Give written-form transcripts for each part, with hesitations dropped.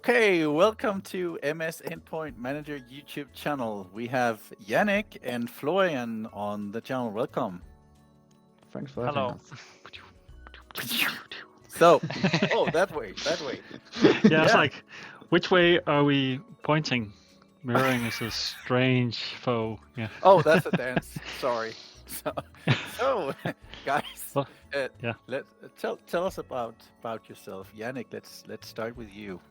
Okay, welcome to MSEndpointMgr YouTube channel. We have Jannik and Florian on the channel. Welcome. Thanks for having Hello. us. So, oh, that way. Yeah, it's like, which way are we pointing? Mirroring is a strange foe. Yeah. Oh, that's a dance. Sorry. So, guys, Well, yeah. tell us about yourself, Jannik. Let's start with you.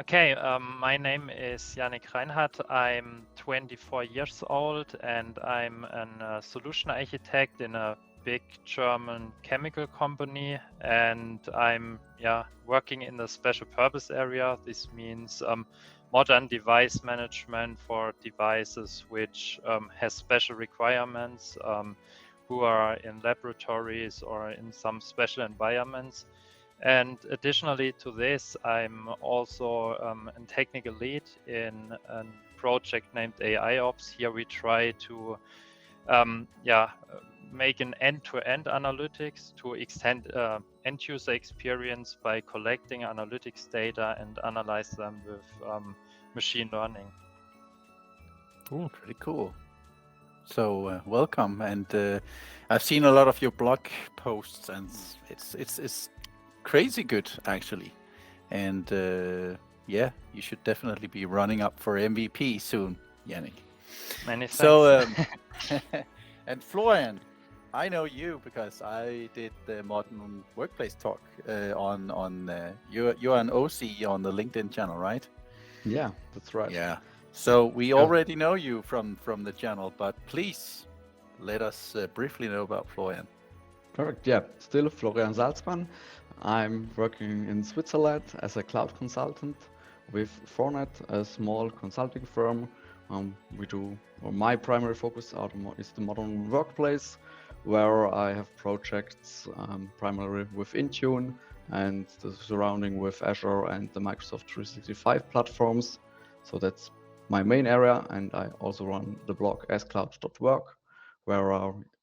Okay, my name is Jannik Reinhardt. I'm 24 years old and I'm a solution architect in a big German chemical company, and I'm working in the special purpose area. This means modern device management for devices which has special requirements, who are in laboratories or in some special environments. And additionally to this, I'm also a technical lead in a project named AIOps. Here we try to make an end-to-end analytics to extend end-user experience by collecting analytics data and analyze them with machine learning. Cool, pretty cool. So welcome, and I've seen a lot of your blog posts, and it's crazy good actually, and yeah, you should definitely be running up for MVP soon, Jannik. Many thanks. So and Florian, I know you because I did the Modern Workplace talk on you're an OC on the LinkedIn channel, right? Yeah, that's right. Yeah. So we already know you from the channel, but please let us briefly know about Florian. Perfect. Yeah, still Florian Salzmann. I'm working in Switzerland as a cloud consultant with Fornet, a small consulting firm. My primary focus is the modern workplace, where I have projects primarily with Intune and the surrounding with Azure and the Microsoft 365 platforms. So that's my main area, and I also run the blog ascloud.work, where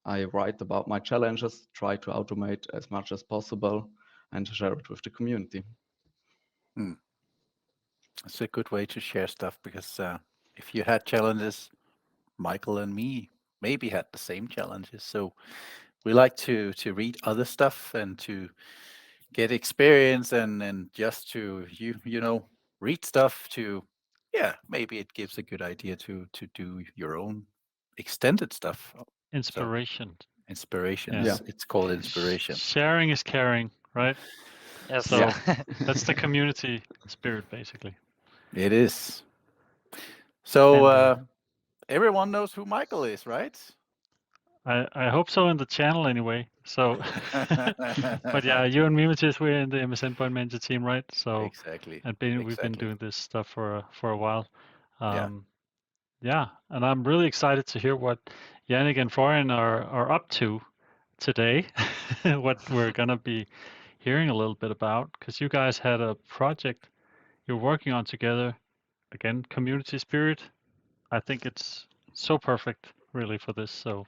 I write about my challenges, try to automate as much as possible, and share it with the community. It's a good way to share stuff, because if you had challenges, Michael and me maybe had the same challenges. So we like to read other stuff and to get experience and just to you know read stuff to maybe it gives a good idea to do your own extended stuff. Inspiration. Inspiration. Yeah. It's called inspiration. Sharing is caring, right? Yes. So that's the community spirit, basically. It is. So everyone knows who Michael is, right? I hope so, in the channel anyway. So, but yeah, you and Mimitis, we're in the MSEndpointMgr team, right? So Exactly. we've been doing this stuff for a while. Yeah. Yeah, and I'm really excited to hear what Jannik and Florian are up to today. What we're gonna be hearing a little bit about, because you guys had a project you're working on together. Again, community spirit. I think it's so perfect, really, for this. So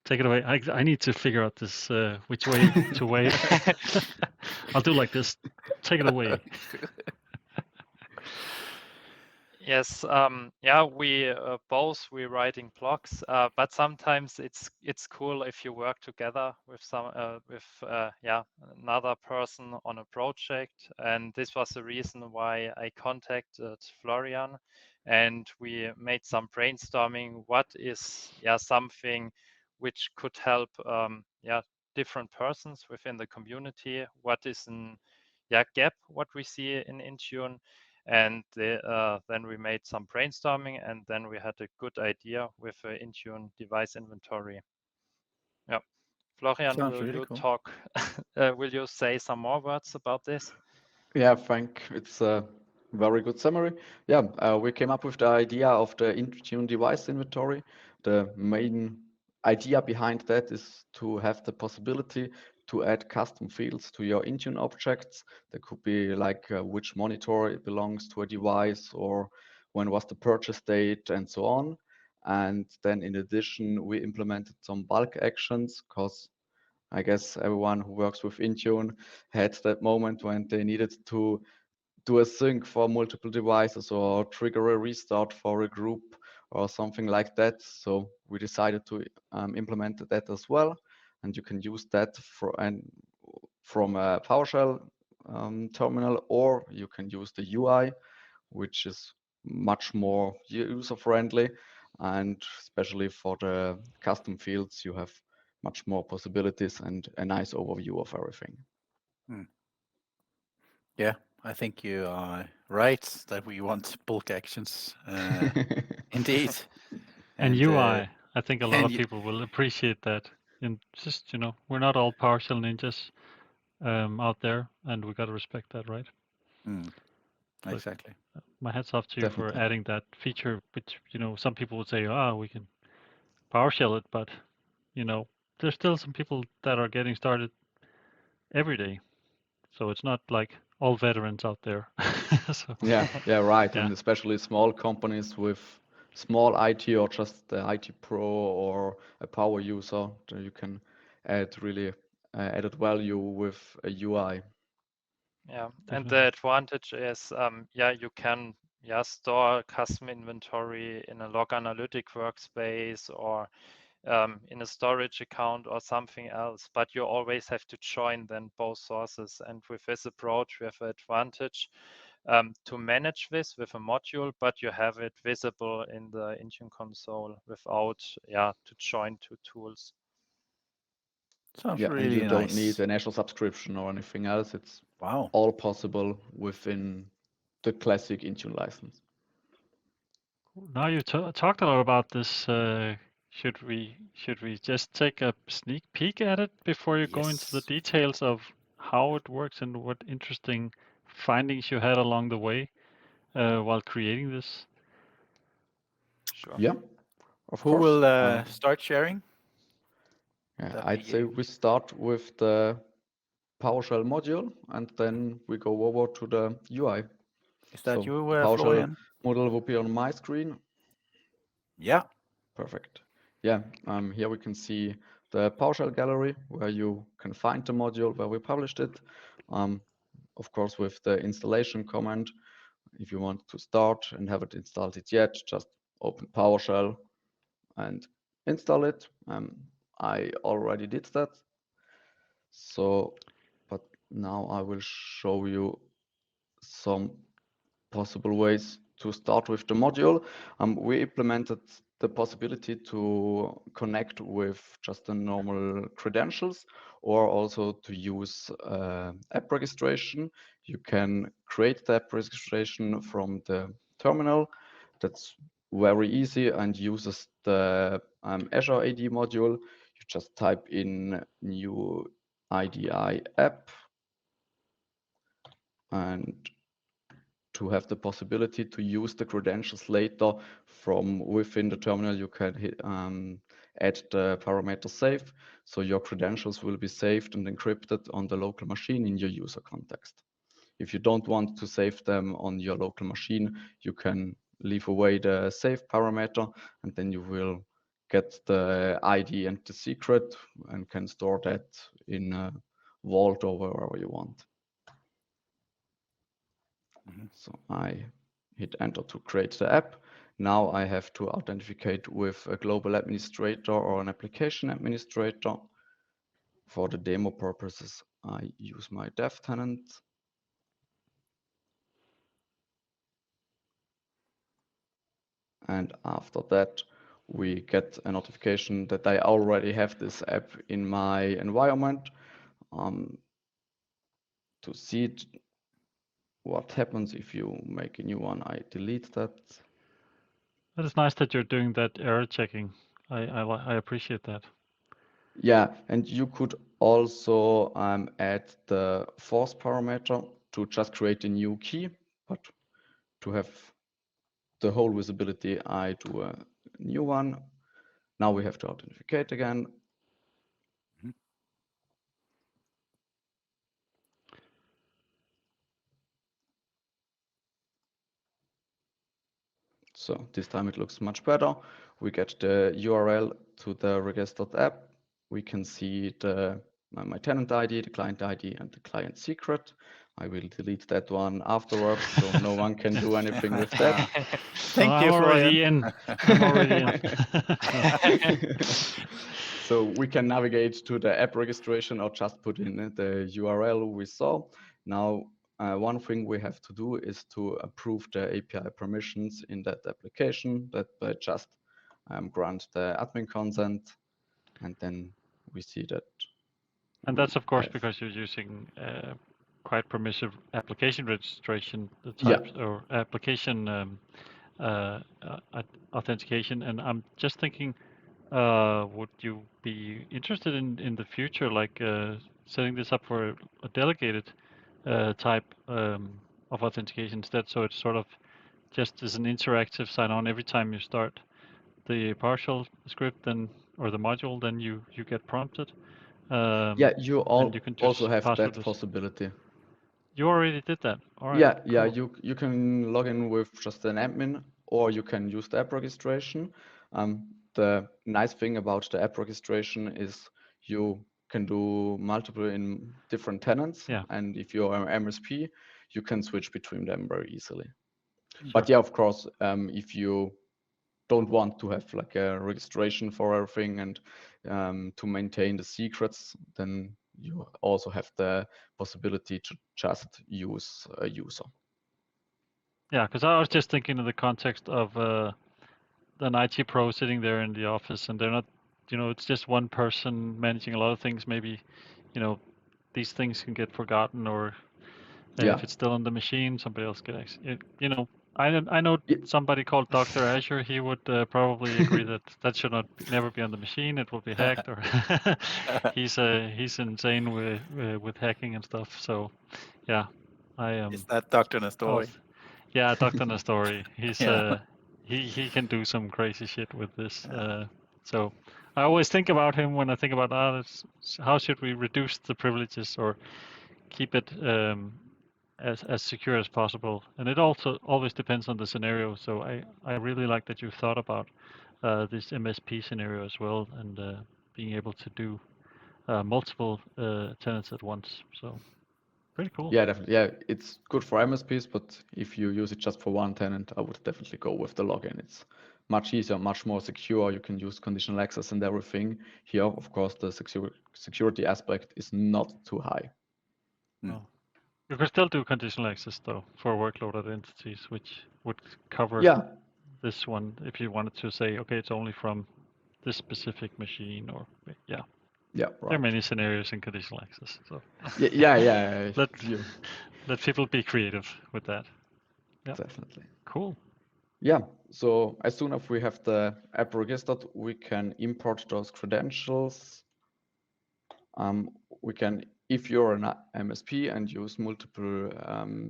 take it away. I need to figure out this which way to wave. I'll do like this. Take it away. Yes, we're writing blogs, but sometimes it's cool if you work together with another person on a project, and this was the reason why I contacted Florian, and we made some brainstorming. What is something which could help different persons within the community? What is an gap what we see in Intune? And then we made some brainstorming, and then we had a good idea with Intune device inventory. Yeah, Florian, Sounds will really you cool. talk? Will you say some more words about this? Yeah, Frank, it's a very good summary. Yeah, we came up with the idea of the Intune device inventory. The main idea behind that is to have the possibility to add custom fields to your Intune objects. That could be like which monitor it belongs to a device, or when was the purchase date, and so on. And then in addition, we implemented some bulk actions, because I guess everyone who works with Intune had that moment when they needed to do a sync for multiple devices or trigger a restart for a group or something like that. So we decided to implement that as well, and you can use that from a PowerShell terminal, or you can use the UI, which is much more user-friendly, and especially for the custom fields, you have much more possibilities and a nice overview of everything. Yeah, I think you are right that we want bulk actions. Indeed. And UI, I think a lot and of people will appreciate that. And just, we're not all PowerShell ninjas out there, and we got to respect that, right? But exactly. my hat's off to you for Definitely. adding that feature, which, some people would say, we can PowerShell it, but, there's still some people that are getting started every day. So it's not like all veterans out there. So, Yeah, right. yeah. And especially small companies with small IT or just the IT pro or a power user, you can add really added value with a UI. Yeah, and Definitely. the advantage is, you can store custom inventory in a log analytic workspace or in a storage account or something else, but you always have to join then both sources. And with this approach, we have an advantage to manage this with a module, but you have it visible in the Intune console without, to join two tools. Sounds Yeah, and you really don't need nice. an Azure subscription or anything else. It's Wow. all possible within the classic Intune license. Now you talked a lot about this. Should we just take a sneak peek at it before you go into the Yes. details of how it works and what interesting findings you had along the way while creating this? Sure. Yeah, of Who course. will start sharing? Yeah, That be I'd say you. we start with the PowerShell module, and then we go over to the UI. Is that So you, the PowerShell Florian? module will be on my screen. Yeah. Perfect. Yeah, here we can see the PowerShell gallery where you can find the module where we published it. Of course, with the installation command, if you want to start and haven't installed it yet, just open PowerShell and install it. I already did that. So, but now I will show you some possible ways to start with the module. We implemented the possibility to connect with just the normal credentials or also to use app registration. You can create the app registration from the terminal. That's very easy and uses the Azure AD module. You just type in new IDI app and to have the possibility to use the credentials later from within the terminal, you can add the parameter save. So your credentials will be saved and encrypted on the local machine in your user context. If you don't want to save them on your local machine, you can leave away the save parameter, and then you will get the ID and the secret and can store that in a vault or wherever you want. So I hit enter to create the app. Now I have to authenticate with a global administrator or an application administrator. For the demo purposes, I use my dev tenant. And after that, we get a notification that I already have this app in my environment. To see what happens if you make a new one, I delete that. That is nice that you're doing that error checking. I appreciate that. Yeah, and you could also add the force parameter to just create a new key, but to have the whole visibility, I do a new one. Now we have to authenticate again. So this time it looks much better. We get the URL to the registered app. We can see the my tenant ID, the client ID, and the client secret. I will delete that one afterwards, so no one can do anything with that. Thank I'm you, already Florian. in. I'm already in. So we can navigate to the app registration or just put in the URL we saw. Now, one thing we have to do is to approve the API permissions in that application, that by just grant the admin consent, and then we see that. And that's of course because you're using quite permissive application registration types or application authentication. And I'm just thinking, would you be interested in the future, like setting this up for a delegated type of authentication instead? So it's sort of just as an interactive sign-on every time you start the PowerShell script, then or the module, then you get prompted. Yeah, you and you can also just have pass that with this. possibility. You already did that. All right. Yeah, yeah, cool. you can log in with just an admin, or you can use the app registration. The nice thing about the app registration is you can do multiple in different tenants, Yeah. and if you're an MSP, you can switch between them very easily. Sure. But yeah, of course, if you don't want to have like a registration for everything and to maintain the secrets, then you also have the possibility to just use a user. Yeah, because I was just thinking in the context of an IT pro sitting there in the office, and they're not, it's just one person managing a lot of things. Maybe, these things can get forgotten, or if it's still on the machine, somebody else can actually, I know somebody called Dr. Azure. He would probably agree that should never be on the machine. It will be hacked, or he's insane with hacking and stuff. So, yeah, I am. Is that Dr. Nestori? Yeah, Dr. Nestori. He's Yeah. he can do some crazy shit with this. So I always think about him when I think about how should we reduce the privileges or keep it as secure as possible. And it also always depends on the scenario. So I really like that you thought about this MSP scenario as well, and being able to do multiple tenants at once. So pretty cool. Yeah, definitely. Yeah, it's good for MSPs, but if you use it just for one tenant, I would definitely go with the login. It's much easier, much more secure. You can use conditional access and everything. Here, of course, the security aspect is not too high. Oh. You can still do conditional access though for workload entities, which would cover this one if you wanted to say, okay, it's only from this specific machine, or yeah. Yeah, right. There are many scenarios in conditional access. So yeah. Let people be creative with that. Yeah. Definitely. Cool. Yeah. So as soon as we have the app registered, we can import those credentials. We can, if you're an MSP and use multiple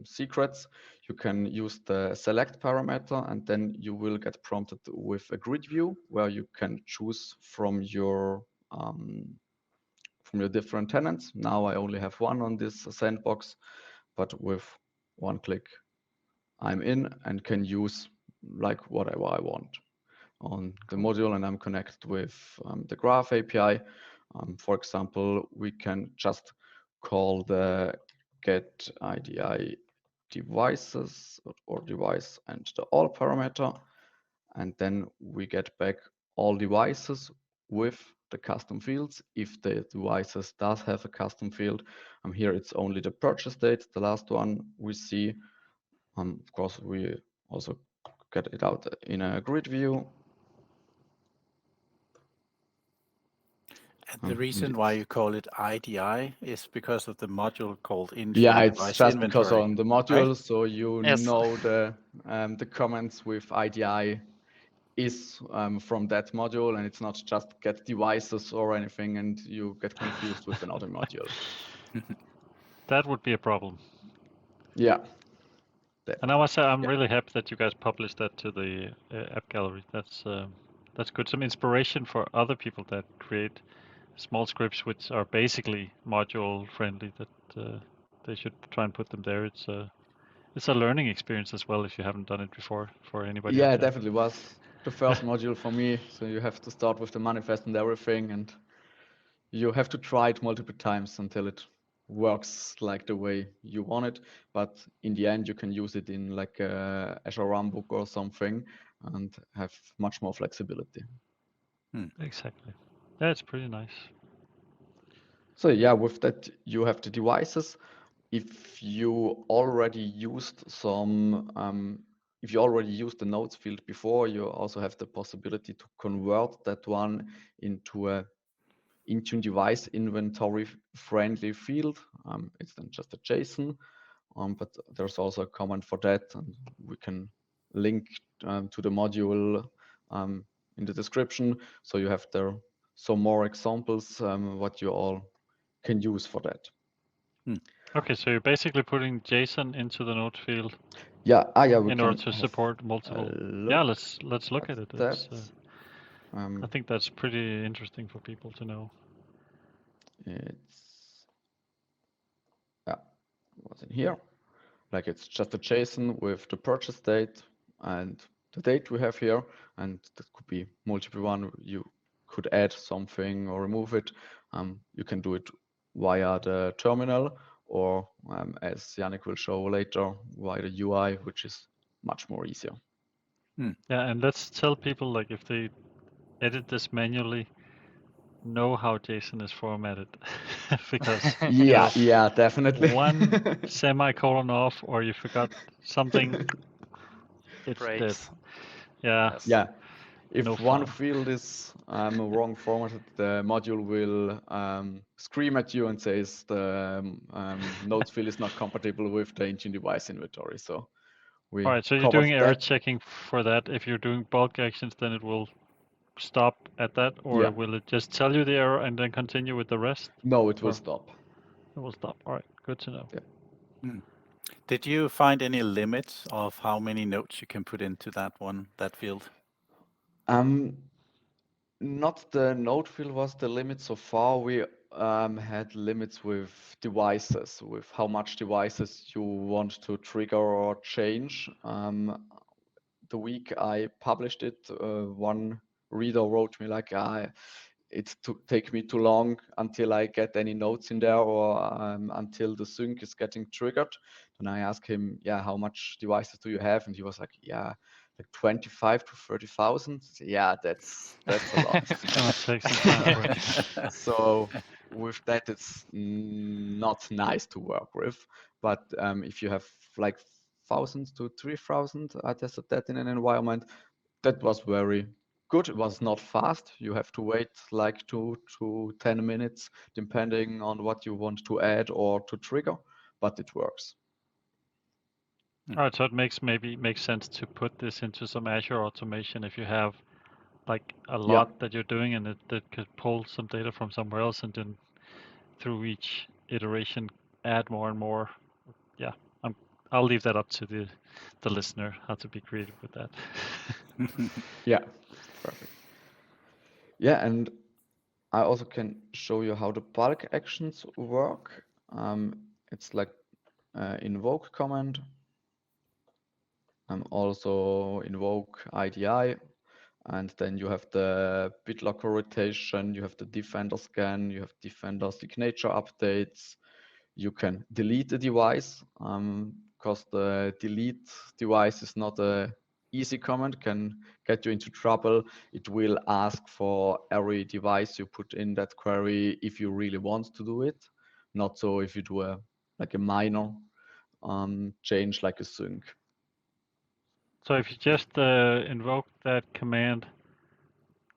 secrets, you can use the select parameter, and then you will get prompted with a grid view where you can choose from your different tenants. Now I only have one on this sandbox, but with one click, I'm in and can use like whatever I want on the module, and I'm connected with the Graph API. For example, we can just call the get IDI devices or device and the all parameter, and then we get back all devices with the custom fields. If the devices does have a custom field, here it's only the purchase date, the last one we see. Of course, we also get it out in a grid view. And the reason why you call it IDI is because of the module called Intune. Yeah, it's Device just Inventory, because on the module, right? so you know the comments with IDI is from that module, and it's not just get devices or anything, and you get confused with another module. That would be a problem. Yeah. And I must say, I'm really happy that you guys published that to the app gallery. That's good. Some inspiration for other people that create small scripts which are basically module friendly. That they should try and put them there. It's a learning experience as well if you haven't done it before for anybody. Yeah, it definitely was the first module for me. So you have to start with the manifest and everything, and you have to try it multiple times until it works like the way you want it, but in the end you can use it in like a Azure Runbook or something and have much more flexibility. Exactly. Yeah, it's pretty nice. So yeah, with that you have the devices. If you already used if you already used the nodes field before, you also have the possibility to convert that one into a Intune device inventory friendly field. It's then just a JSON, but there's also a command for that, and we can link to the module in the description. So you have there some more examples what you all can use for that. Okay, so you're basically putting JSON into the node field Yeah, we in can order to have support multiple. a Yeah, look let's look at it. that. It's, I think that's pretty interesting for people to know. It's what's in here. Like it's just a JSON with the purchase date and the date we have here, and that could be multiple one. You could add something or remove it. You can do it via the terminal, or as Jannik will show later, via the UI, which is much more easier. Yeah, and let's tell people, like, if they edit this manually, know how JSON is formatted. Because yeah, definitely. one semicolon off, or you forgot something, it's dead. Breaks. Yeah. Yes. Yeah. If No one fun. field is wrong formatted, the module will scream at you and says the nodes field is not compatible with the Intune device inventory. So we All right, so you're covered doing error that. checking for that. If you're doing bulk actions, then it will stop at that, or Yeah. will it just tell you the error and then continue with the rest? No, it will Or- stop. It will stop. All right, good to know. Yeah. Did you find any limits of how many notes you can put into that field? Not the node field was the limit so far. We had limits with devices, with how much devices you want to trigger or change. The week I published it, one reader wrote me like, it's to take me too long until I get any notes in there, or until the sync is getting triggered. Then I asked him, how much devices do you have? And he was like, like 25 to 30,000. Yeah, that's a lot. It's gonna take some time for it. So with that, it's not nice to work with. But if you have like 1,000 to 3,000, I tested that in an environment. That was very good. It was not fast. You have to wait like 2 to 10 minutes, depending on what you want to add or to trigger, but it works. All right, so it makes sense to put this into some Azure automation if you have like a lot that you're doing, and that could pull some data from somewhere else, and then through each iteration add more and more. Yeah, I'll leave that up to the listener how to be creative with that. Yeah, perfect. Yeah, and I also can show you how the bulk actions work. It's like invoke command. Also invoke IDI, and then you have the BitLocker rotation, you have the defender scan, you have defender signature updates. You can delete a device, because the delete device is not a easy command, can get you into trouble. It will ask for every device you put in that query if you really want to do it, not so if you do a minor change like a sync. So if you just invoke that command,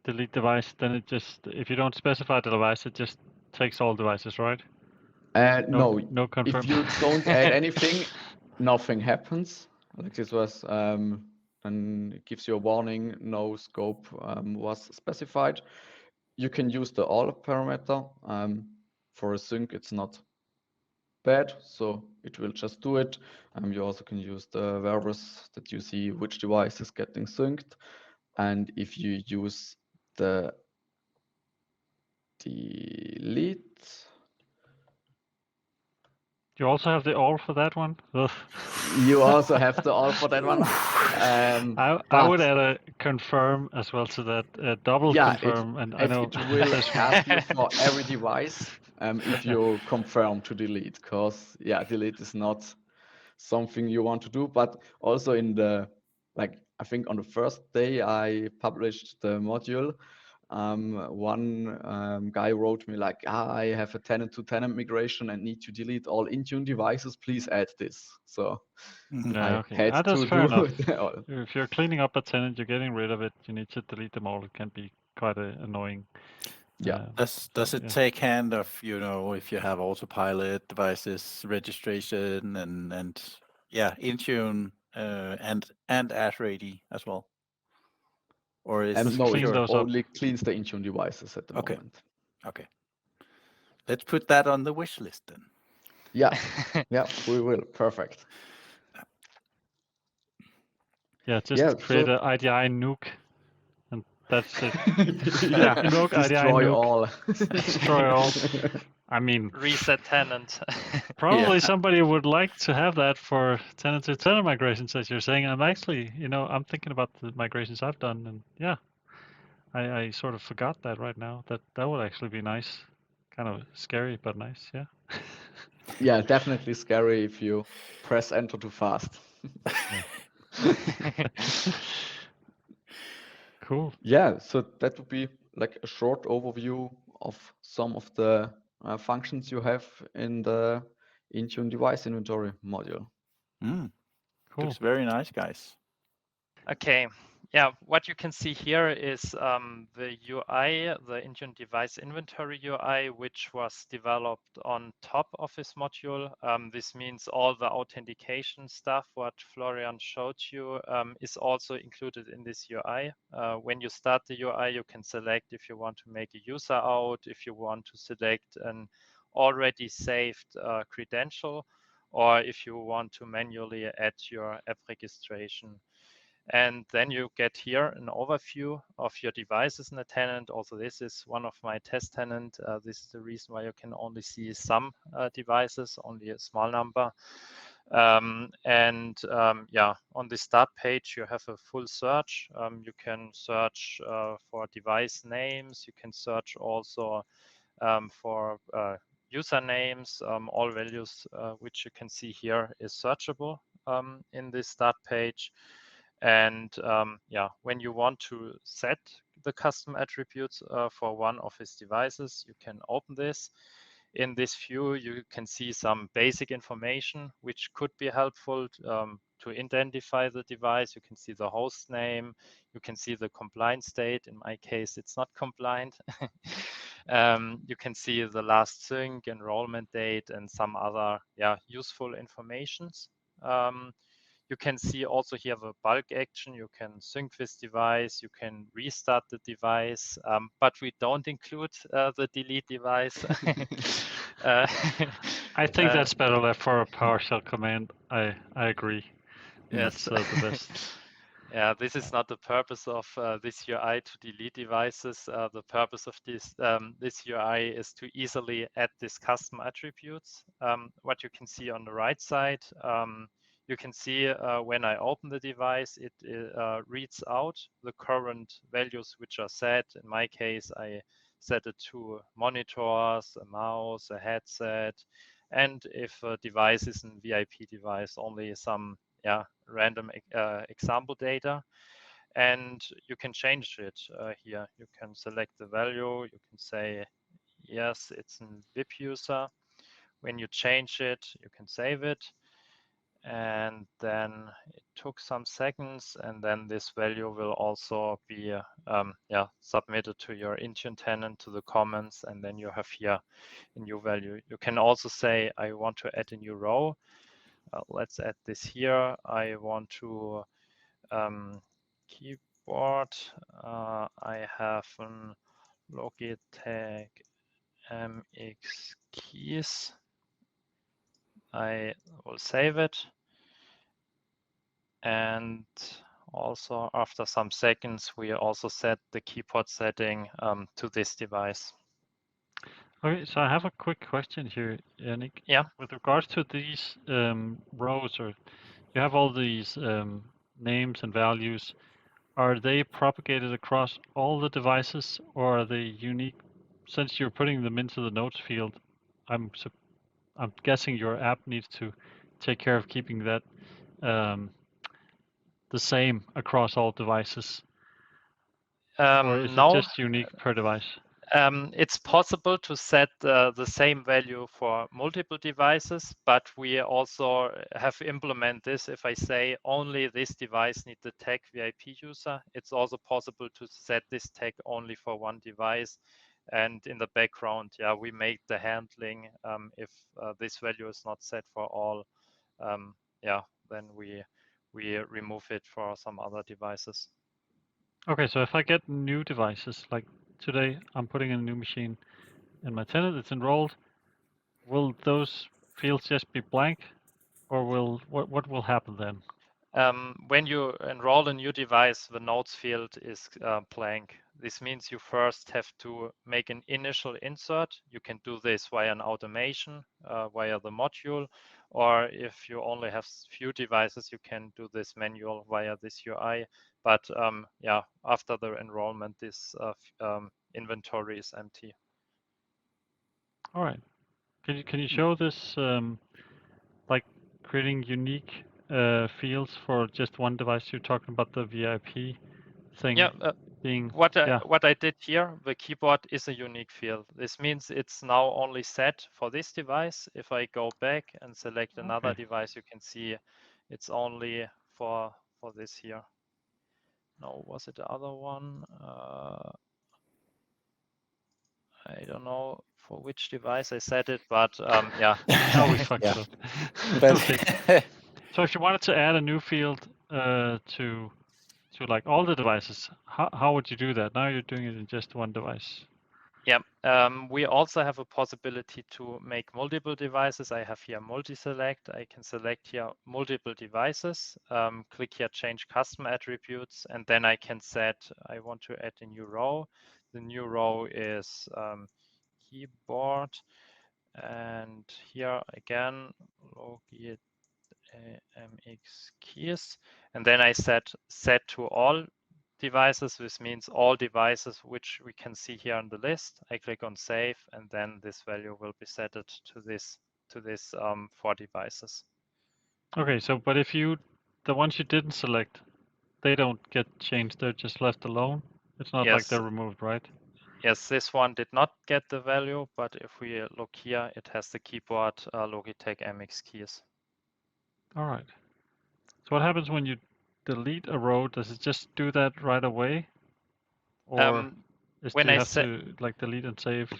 delete device, then it just, if you don't specify the device, it just takes all devices, right? No, confirm. if you don't add anything, nothing happens. Like this was, then it gives you a warning, no scope was specified. You can use the all parameter. For a sync, it's not bad, so it will just do it. You also can use the variables that you see which device is getting synced. And if you use the delete, You also have the all for that one? Ugh. you also have the all for that one. I would add a confirm as well to that, double confirm. And I know it will ask you for every device if you confirm to delete, because yeah, delete is not something you want to do. But also in the, like, I think on the first day I published the module, one guy wrote me like, I have a tenant to tenant migration and need to delete all Intune devices, please add this. So Yeah, I okay. had That's to fair do enough. it all. If you're cleaning up a tenant, you're getting rid of it, you need to delete them all. It can be quite annoying. Yeah. Does it Yeah. take hand of, if you have autopilot devices, registration, and yeah, Intune, and Azure AD as well? Or is Just No, clean it those up. only cleans the Intune devices at the Okay. moment. Okay. Let's put that on the wish list then. Yeah, yeah, we will. Perfect. Yeah, just Yeah, create so an IDI nuke, and that's it. yeah, Invoke IDI destroy nuke, all. destroy all. I mean, Reset tenant. probably Yeah. somebody would like to have that for tenant to tenant migrations, as you're saying. I'm actually, I'm thinking about the migrations I've done, and yeah, I sort of forgot that right now. That would actually be nice. Kind of scary, but nice, yeah. Yeah, definitely scary if you press enter too fast. Cool. Yeah, so that would be like a short overview of some of the functions you have in the Intune device inventory module. Cool. Looks very nice, guys. Okay, yeah, what you can see here is the UI, the Intune Device Inventory UI, which was developed on top of this module. This means all the authentication stuff, what Florian showed you, is also included in this UI. When you start the UI, you can select if you want to make a user out, if you want to select an already saved credential, or if you want to manually add your app registration. And then you get here an overview of your devices in a tenant. Also, this is one of my test tenant. This is the reason why you can only see some devices, only a small number. Yeah, on the start page, you have a full search. You can search for device names. You can search also for usernames. All values which you can see here is searchable in this start page. And yeah, when you want to set the custom attributes for one of his devices, you can open this. In this view, you can see some basic information which could be helpful to identify the device. You can see the host name. You can see the compliant state. In my case, it's not compliant. You can see the last sync, enrollment date, and some other useful informations. You can see also here the bulk action. You can sync this device. You can restart the device, but we don't include the delete device. I think that's better left for a PowerShell command. I agree. Yes. That's the best. Yeah, this is not the purpose of this UI to delete devices. The purpose of this UI is to easily add these custom attributes. What you can see on the right side, you can see when I open the device, it reads out the current values which are set. In my case, I set it to monitors, a mouse, a headset, and if a device is a VIP device, only some random example data. And you can change it here. You can select the value. You can say, yes, it's a VIP user. When you change it, you can save it. And then it took some seconds, and then this value will also be submitted to your Intune tenant, to the comments, and then you have here a new value. You can also say, I want to add a new row. Let's add this here. I want to keyboard. I have an Logitech MX keys. I will save it. And also after some seconds, we also set the keyboard setting to this device. Okay, so I have a quick question here, Jannik. Yeah. With regards to these rows, or you have all these names and values, are they propagated across all the devices, or are they unique? Since you're putting them into the notes field, I'm guessing your app needs to take care of keeping that the same across all devices, or is it No, just unique per device? it's possible to set the same value for multiple devices, but we also have implement this. If I say only this device needs the tag VIP user, it's also possible to set this tag only for one device. And in the background, yeah, we make the handling. If this value is not set for all, yeah, then we remove it for some other devices. Okay, so if I get new devices, like today I'm putting in a new machine in my tenant, it's enrolled, will those fields just be blank, or what will happen then? When you enroll a new device, the nodes field is blank. This means you first have to make an initial insert. You can do this via an automation, via the module, or if you only have few devices, you can do this manual via this UI. But yeah, after the enrollment, this inventory is empty. All right. Can you show this like creating unique fields for just one device? You're talking about the VIP thing Yeah, being what I did here, the keyboard is a unique field. This means it's now only set for this device. If I go back and select another Okay. device, you can see it's only for this here. No, was it the other one? I don't know for which device I set it, but yeah. Now we fucked Yeah. it up. But Okay. So if you wanted to add a new field to like all the devices, how would you do that? Now you're doing it in just one device. Yeah, we also have a possibility to make multiple devices. I have here multi-select. I can select here multiple devices, click here change custom attributes, and then I can set, I want to add a new row. The new row is keyboard, and here again, logit mx keys, and then I set to all devices. This means all devices which we can see here on the list. I click on save, and then this value will be set to this 4 devices. Okay, so but if the ones you didn't select, they don't get changed, they're just left alone. It's not like Yes, they're removed, right? yes, this one did not get the value, but if we look here, it has the keyboard Logitech MX keys. All right. So what happens when you delete a row? Does it just do that right away, or do When you I have to like delete and save?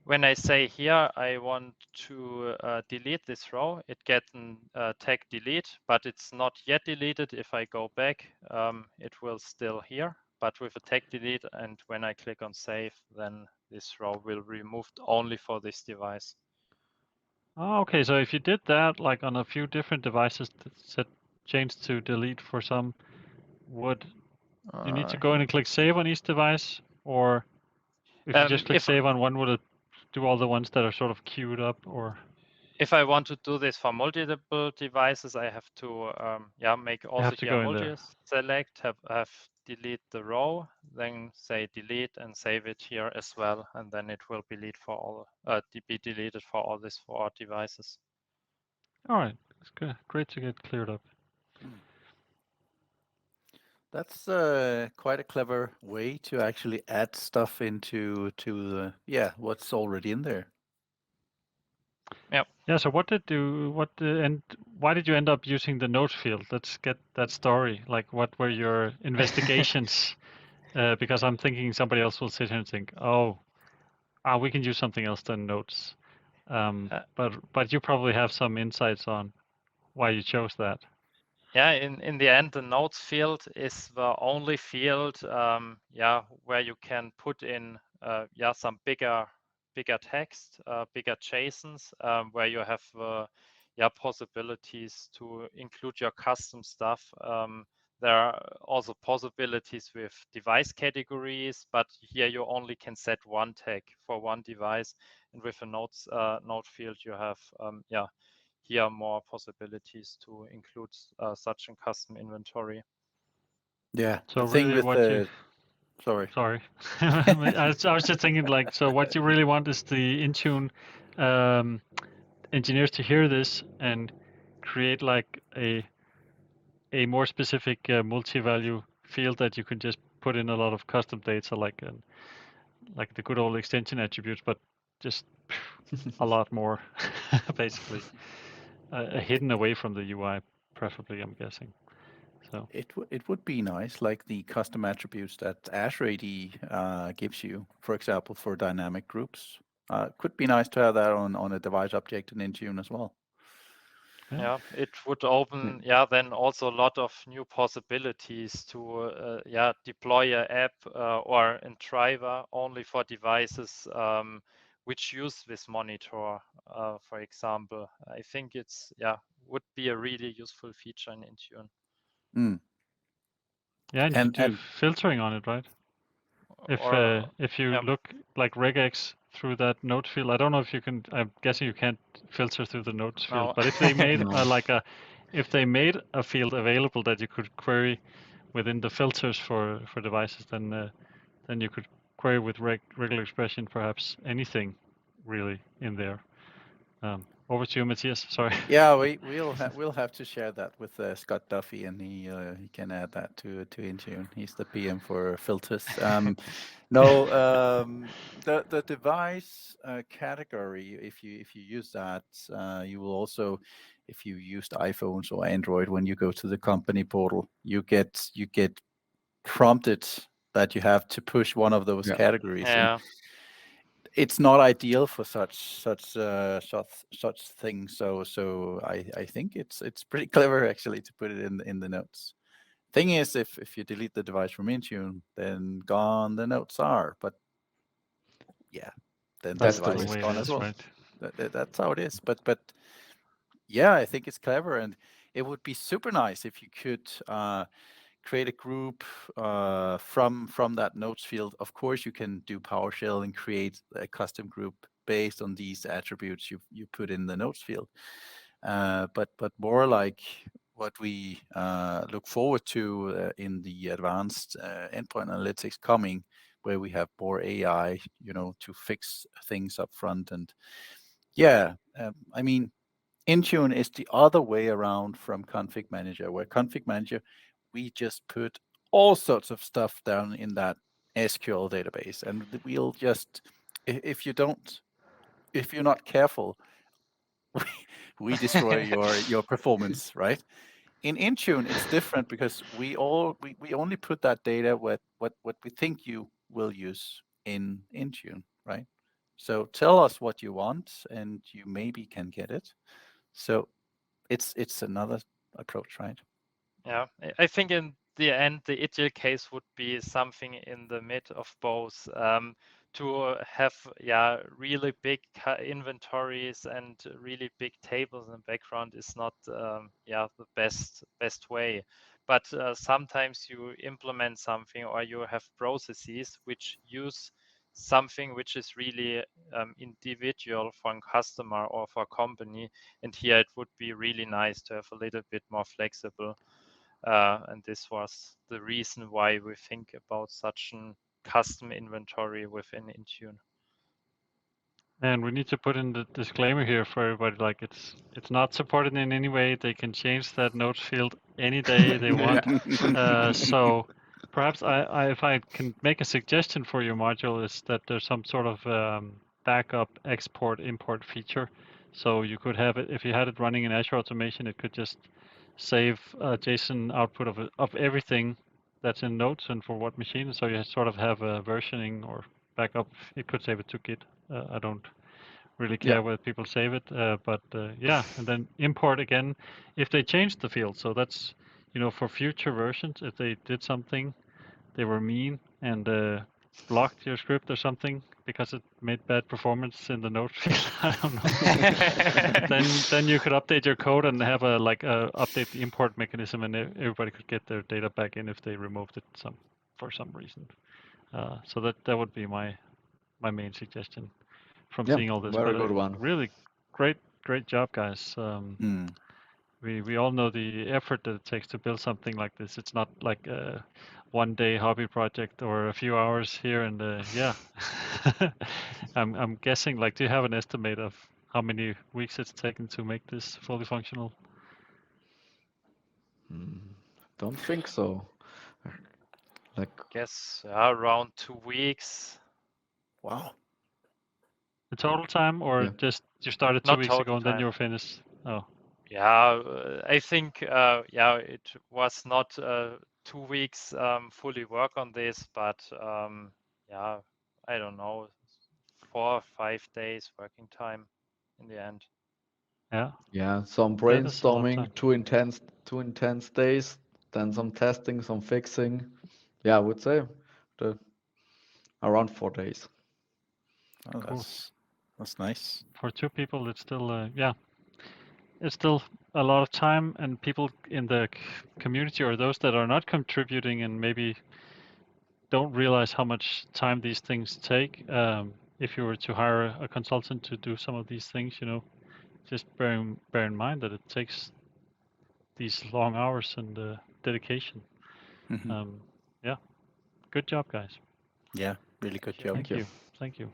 When I say here, I want to delete this row, it gets tag delete, but it's not yet deleted. If I go back, it will still here, but with a tag delete. And when I click on save, then this row will be removed only for this device. Oh, okay. So if you did that like on a few different devices, set change to delete for some, would you need to go in and click save on each device, or if you just click save on one, would it do all the ones that are sort of queued up, or? If I want to do this for multiple devices, I have to make also here multi-select, have delete the row, then say delete and save it here as well, and then it will be deleted for all these 4 devices. All right, that's good. Great to get cleared up. that's quite a clever way to actually add stuff into what's already in there. Yeah. So and why did you end up using the notes field? Let's get that story. Like, what were your investigations? Because I'm thinking somebody else will sit here and think, we can use something else than notes. But you probably have some insights on why you chose that. Yeah, in the end, the notes field is the only field, where you can put in, some bigger text, bigger JSONs, where you have, possibilities to include your custom stuff. There are also possibilities with device categories, but here you only can set one tag for one device, and with a note field, you have, here are more possibilities to include such a custom inventory. Yeah. So the thing really, with sorry, I was just thinking like, so what you really want is the Intune engineers to hear this and create like a more specific multi-value field that you can just put in a lot of custom data, like the good old extension attributes, but just a lot more, basically, hidden away from the UI, preferably, I'm guessing. So It would be nice, like the custom attributes that Azure AD gives you, for example, for dynamic groups. Could be nice to have that on a device object in Intune as well. Yeah, it would open, then also a lot of new possibilities to, deploy an app or a driver only for devices which use this monitor, for example. I think it's, would be a really useful feature in Intune. Mm. yeah, and you could do And filtering on it, right? If you look like regex through that note field, I don't know if you can. I'm guessing you can't filter through the notes field. No. But if they made No. if they made a field available that you could query within the filters for devices, then you could query with regular expression perhaps anything really in there. Over to you, Matthias. Sorry. yeah, we'll have to share that with Scott Duffy, and he can add that to Intune. He's the PM for filters. The device category, if you use that, you will also, if you used iPhones or Android, when you go to the company portal, you get prompted that you have to push one of those categories. Yeah. And it's not ideal for such things. So I think it's pretty clever actually to put it in the notes. Thing is, if you delete the device from Intune, then gone the notes are. But yeah, then the That's the device is risk. gone as well. Right? That's how it is. But yeah, I think it's clever, and it would be super nice if you could create a group from that notes field. Of course, you can do PowerShell and create a custom group based on these attributes you put in the notes field. But more like what we look forward to in the advanced endpoint analytics coming, where we have more AI, to fix things up front. And I mean, Intune is the other way around from Config Manager, where Config Manager, we just put all sorts of stuff down in that SQL database, and we'll just, if you're not careful, we destroy your performance, right? In Intune, it's different because we only put that data what we think you will use in Intune, right? So tell us what you want, and you maybe can get it. So it's another approach, right? Yeah, I think in the end, the ideal case would be something in the mid of both. To have really big inventories and really big tables in the background is not the best way. But sometimes you implement something or you have processes which use something which is really individual for a customer or for a company, and here it would be really nice to have a little bit more flexible. And this was the reason why we think about such a custom inventory within Intune. And we need to put in the disclaimer here for everybody, like it's not supported in any way. They can change that notes field any day they want. So perhaps if I can make a suggestion for your module, is that there's some sort of backup export import feature. So you could have it, if you had it running in Azure Automation, it could just save JSON output of everything that's in notes and for what machine. So you sort of have a versioning or backup. It could save it to Git. I don't really care whether people save it, but and then import again if they change the field. So that's, for future versions, if they did something, they were mean and blocked your script or something because it made bad performance in the note field. I don't know. then you could update your code and have a update the import mechanism, and everybody could get their data back in if they removed it for some reason. So that would be my main suggestion from seeing all this. Very But good one. really great job, guys. We all know the effort that it takes to build something like this. It's not like a one-day hobby project or a few hours here and I'm guessing, like, do you have an estimate of how many weeks it's taken to make this fully functional? Don't think so. Like, Guess around 2 weeks. Wow. The total time, or Yeah. just you started 2 Not weeks ago total and then time. you were finished? Oh, Yeah, I think it was not 2 weeks fully work on this, but yeah, I don't know, 4 or 5 days working time in the end. yeah. yeah, some That is a lot of brainstorming, time. two intense days, then some testing, some fixing. Yeah, I would say around 4 days. Oh, Cool. that's nice. For 2 people, it's still, yeah, it's still a lot of time, and people in the community or those that are not contributing and maybe don't realize how much time these things take. If you were to hire a consultant to do some of these things, just bear in mind that it takes these long hours and dedication. Mhm. Yeah, good job, guys. Yeah, really good Thank you. job. Thank you. Thank you.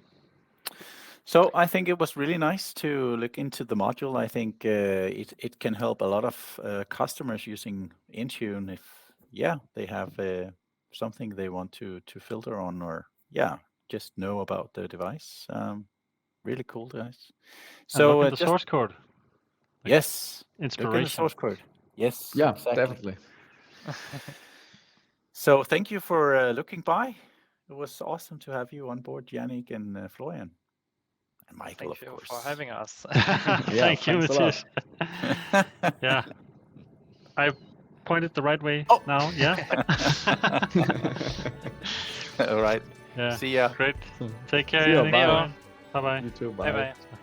So I think it was really nice to look into the module. I think it can help a lot of customers using Intune if they have something they want to filter on, or just know about the device. Really cool, guys. And look So in the just source code. Like, yes, look in the inspiration. source code. Yes, Yeah, exactly. definitely. So thank you for looking by. It was awesome to have you on board, Jannik and Florian. And Michael, Thank of you course. for having us. Yeah, Thank you, thanks a lot. Matthias. Yeah. I pointed the right way Oh. now, yeah? All right. Yeah. See ya. Great. Take care, See ya, Jannik. bye. ya. Bye-bye. You too, Bye bye. bye.